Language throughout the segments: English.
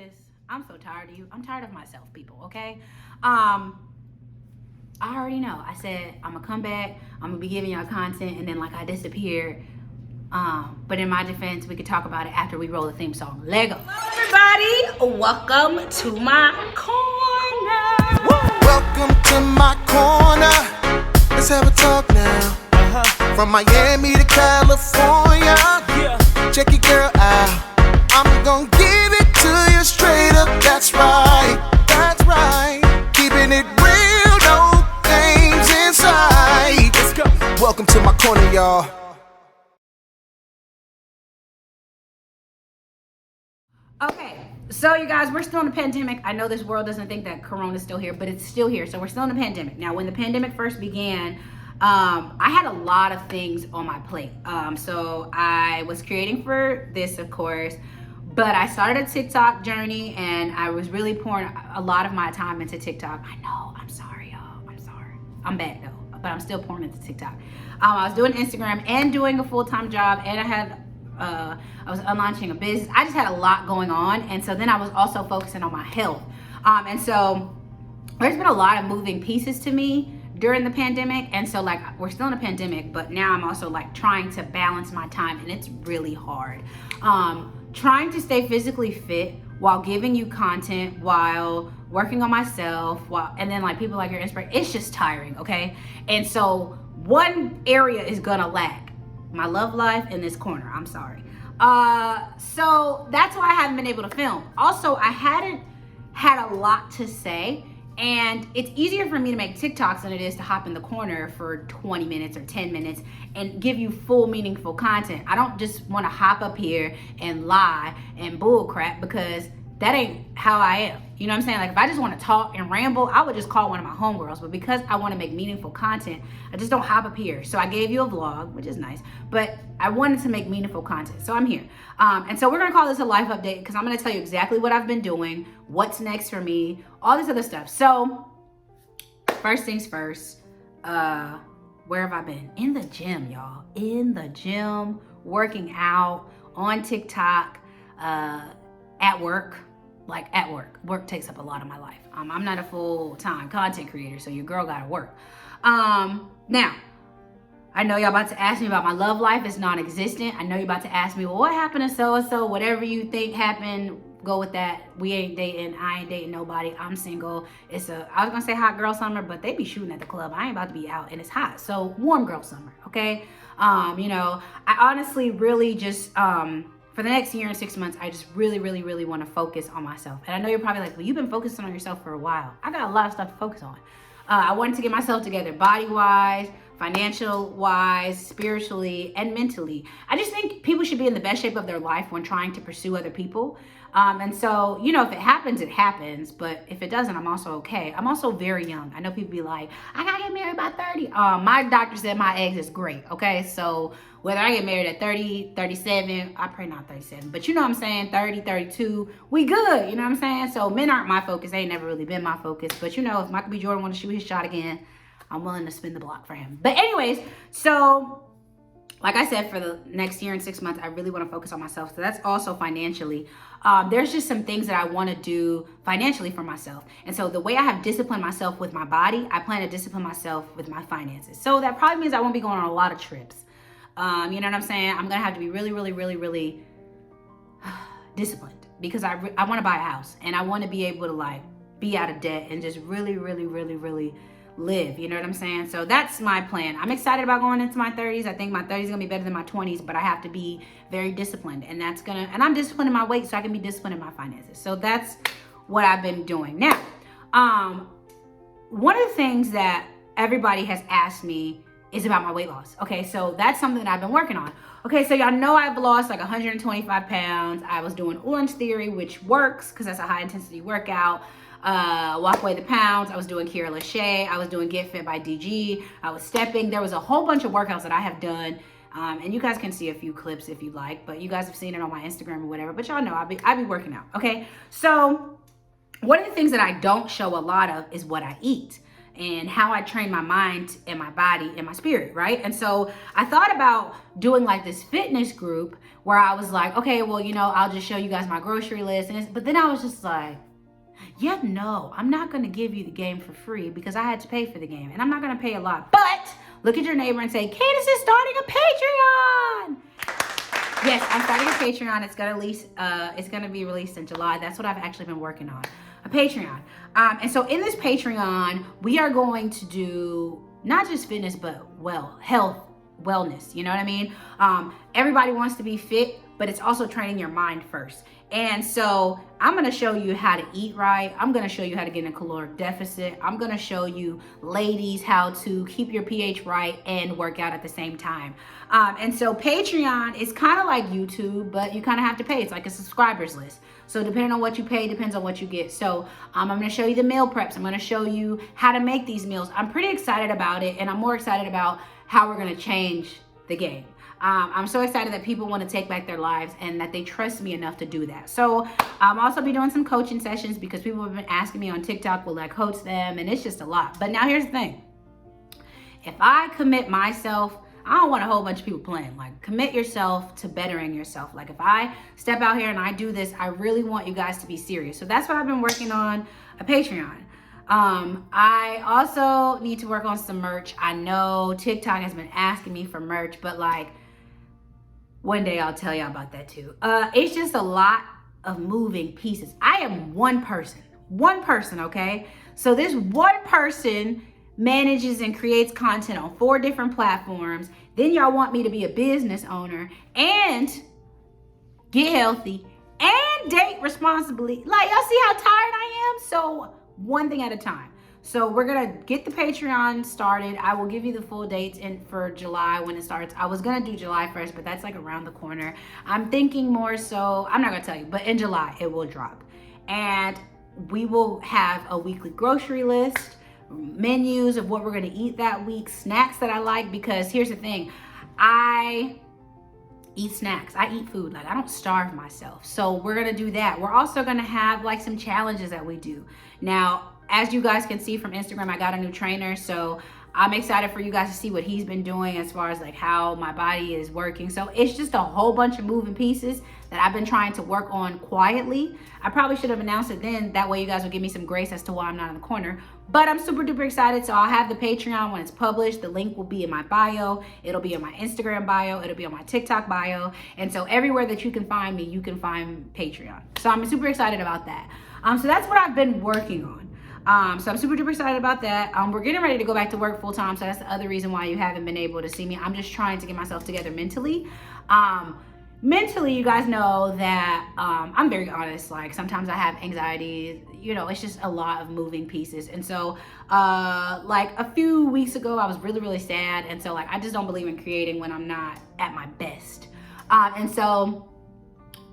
this? I'm so tired of you. I'm tired of myself, people, okay? I already know. I said I'm gonna come back, I'm gonna be giving y'all content, and then like I disappeared. But in my defense, we could talk about it after we roll the theme song. Lego. Hello everybody, welcome to my corner. Welcome to my corner. Let's have a talk now. From Miami to California. Check your girl out. I'm gonna give it to you straight up. That's right. That's right. Keeping it real, no games inside. Let's go. Welcome to my corner, y'all. Okay, so you guys, we're still in a pandemic. I know this world doesn't think that Corona's still here, but it's still here. So we're still in a pandemic. Now, when the pandemic first began, I had a lot of things on my plate. So I was creating for this, of course, but I started a TikTok journey and I was really pouring a lot of my time into TikTok. I know, I'm sorry, y'all. I'm sorry. I'm back though, but I'm still pouring into TikTok. I was doing Instagram and doing a full-time job, and I was launching a business. I just had a lot going on, and so then I was also focusing on my health. And so there's been a lot of moving pieces to me during the pandemic, and so like we're still in a pandemic, but now I'm also like trying to balance my time, and it's really hard. Trying to stay physically fit while giving you content, while working on myself, and then like people like your inspiration, it's just tiring, okay? And so one area is gonna lack: my love life in this corner. I'm sorry. So that's why I haven't been able to film. Also, I hadn't had a lot to say, and it's easier for me to make TikToks than it is to hop in the corner for 20 minutes or 10 minutes and give you full meaningful content. I don't just want to hop up here and lie and bull crap, because that ain't how I am. You know what I'm saying? Like if I just want to talk and ramble, I would just call one of my homegirls. But because I want to make meaningful content, I just don't hop up here. So I gave you a vlog, which is nice, but I wanted to make meaningful content. So I'm here. And so we're going to call this a life update, because I'm going to tell you exactly what I've been doing, what's next for me, all this other stuff. So first things first, where have I been? In the gym, y'all. In the gym, working out, on TikTok, at work. Like at work takes up a lot of my life. I'm not a full-time content creator, so your girl gotta work. Now, I know y'all about to ask me about my love life. It's non-existent. I know you're about to ask me, well, what happened to so-and-so? Whatever you think happened, go with that. We ain't dating. I ain't dating nobody. I'm single. I was gonna say hot girl summer, but they be shooting at the club. I ain't about to be out and it's hot. So warm girl summer, okay? I honestly really just, for the next year and 6 months, I just really, really, really want to focus on myself. And I know you're probably like, well, you've been focusing on yourself for a while. I got a lot of stuff to focus on. I wanted to get myself together body-wise, financial-wise, spiritually, and mentally. I just think people should be in the best shape of their life when trying to pursue other people. And so, if it happens, it happens. But if it doesn't, I'm also okay. I'm also very young. I know people be like, I gotta get married by 30. My doctor said my eggs is great, okay? So whether I get married at 30, 37, I pray not 37, but you know what I'm saying, 30, 32, we good, you know what I'm saying? So men aren't my focus. They ain't never really been my focus. But if Michael B. Jordan want to shoot his shot again, I'm willing to spin the block for him. But anyways, so like I said, for the next year and 6 months, I really want to focus on myself. So that's also financially. There's just some things that I want to do financially for myself. And so the way I have disciplined myself with my body, I plan to discipline myself with my finances. So that probably means I won't be going on a lot of trips. You know what I'm saying? I'm going to have to be really, really, really, really disciplined, because I want to buy a house, and I want to be able to like be out of debt and just really, really, really, really live. You know what I'm saying? So that's my plan. I'm excited about going into my 30s. I think my 30s is gonna be better than my 20s, but I have to be very disciplined, and I'm disciplined in my weight so I can be disciplined in my finances. So that's what I've been doing. Now, one of the things that everybody has asked me is about my weight loss. Okay, so that's something that I've been working on. Okay, so y'all know I've lost like 125 pounds. I was doing Orange Theory, which works because that's a high intensity workout. Walk Away the Pounds. I was doing Kira Lachey. I was doing Get Fit by DG. I was stepping. There was a whole bunch of workouts that I have done. And you guys can see a few clips if you like, but you guys have seen it on my Instagram or whatever. But y'all know I be working out. Okay, so one of the things that I don't show a lot of is what I eat. and how I train my mind and my body and my spirit, right? And so I thought about doing like this fitness group where I was like, okay, well, I'll just show you guys my grocery list. But then I was just like, yeah, no, I'm not going to give you the game for free because I had to pay for the game, and I'm not going to pay a lot. But look at your neighbor and say, Candace is starting a Patreon. Yes, I'm starting a Patreon. It's gonna be released in July. That's what I've actually been working on, a Patreon. And so in this Patreon, we are going to do not just fitness, but health, wellness. You know what I mean? Everybody wants to be fit, but it's also training your mind first. And so I'm going to show you how to eat right. I'm going to show you how to get in a caloric deficit. I'm going to show you, ladies, how to keep your pH right and work out at the same time. And so Patreon is kind of like YouTube, but you kind of have to pay. It's like a subscribers list. So depending on what you pay, depends on what you get. So I'm going to show you the meal preps. I'm going to show you how to make these meals. I'm pretty excited about it, and I'm more excited about how we're going to change the game. I'm so excited that people want to take back their lives and that they trust me enough to do that. So I'm also be doing some coaching sessions because people have been asking me on TikTok, will I coach them? And it's just a lot. But now here's the thing. If I commit myself, I don't want a whole bunch of people playing. Like, commit yourself to bettering yourself. Like, if I step out here and I do this, I really want you guys to be serious. So that's what I've been working on, a Patreon. I also need to work on some merch. I know TikTok has been asking me for merch, but like, one day I'll tell y'all about that too. It's just a lot of moving pieces. I am one person, okay? So this one person manages and creates content on 4 different platforms. Then y'all want me to be a business owner and get healthy and date responsibly. Like, y'all see how tired I am? So one thing at a time. So we're gonna get the Patreon started. I will give you the full dates for July when it starts. I was gonna do July 1st, but that's like around the corner. I'm thinking more so, I'm not gonna tell you, but in July it will drop. And we will have a weekly grocery list, menus of what we're gonna eat that week, snacks that I like, because here's the thing, I eat snacks. I eat food. Like, I don't starve myself. So we're gonna do that. We're also gonna have like some challenges that we do. Now, as you guys can see from Instagram, I got a new trainer. So I'm excited for you guys to see what he's been doing as far as like how my body is working. So it's just a whole bunch of moving pieces that I've been trying to work on quietly. I probably should have announced it then. That way you guys will give me some grace as to why I'm not in the corner. But I'm super duper excited. So I'll have the Patreon when it's published. The link will be in my bio. It'll be in my Instagram bio. It'll be on my TikTok bio. And so everywhere that you can find me, you can find Patreon. So I'm super excited about that. So that's what I've been working on. So I'm super duper excited about that. We're getting ready to go back to work full time. So that's the other reason why you haven't been able to see me. I'm just trying to get myself together mentally. Mentally, you guys know that I'm very honest. Like, sometimes I have anxiety. It's just a lot of moving pieces. And so like a few weeks ago, I was really, really sad. And so like, I just don't believe in creating when I'm not at my best. And so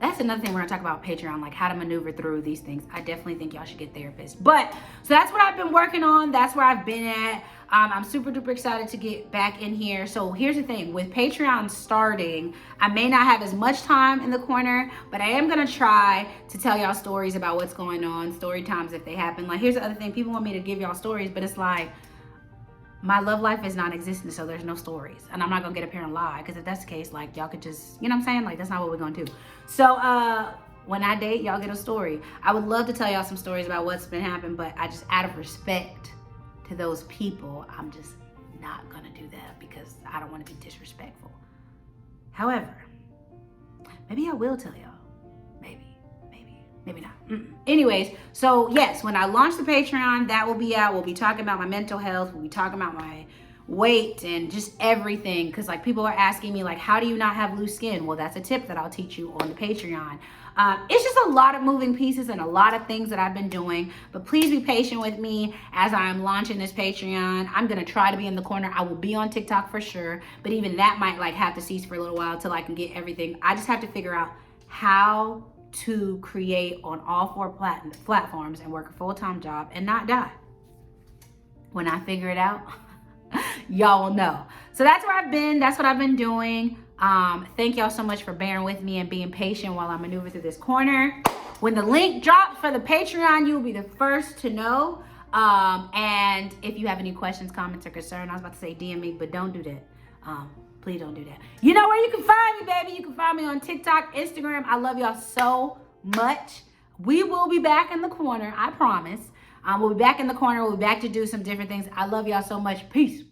that's another thing we're gonna talk about Patreon, like how to maneuver through these things. I definitely think y'all should get therapists. But so that's what I've been working on. That's where I've been at. I'm super duper excited to get back in here. So here's the thing, with Patreon starting, I may not have as much time in the corner, but I am gonna try to tell y'all stories about what's going on, story times if they happen. Like, here's the other thing, people want me to give y'all stories, but it's like, my love life is non-existent, so there's no stories. And I'm not gonna get up here and lie, because if that's the case, like, y'all could just, you know what I'm saying? Like, that's not what we're gonna do. So when I date, y'all get a story. I would love to tell y'all some stories about what's been happening, but I just, out of respect to those people, I'm just not gonna do that because I don't wanna be disrespectful. However, maybe I will tell y'all. Maybe not. Anyways, so yes, when I launch the Patreon, that will be out. We'll be talking about my mental health. We'll be talking about my weight and just everything. Because like, people are asking me like, how do you not have loose skin? Well, that's a tip that I'll teach you on the Patreon. It's just a lot of moving pieces and a lot of things that I've been doing. But please be patient with me as I'm launching this Patreon. I'm going to try to be in the corner. I will be on TikTok for sure. But even that might like have to cease for a little while till I can get everything. I just have to figure out how to create on all 4 platforms and work a full-time job and not die. When I figure it out, y'all will know. So that's where I've been. That's what I've been doing. Thank y'all so much for bearing with me and being patient while I maneuver through this corner. When the link drops for the Patreon, you'll be the first to know. And if you have any questions, comments, or concern, I was about to say DM me, but don't do that. Please don't do that. You know where you can find me, baby. You can find me on TikTok, Instagram. I love y'all so much. We will be back in the corner. I promise. We'll be back in the corner. We'll be back to do some different things. I love y'all so much. Peace.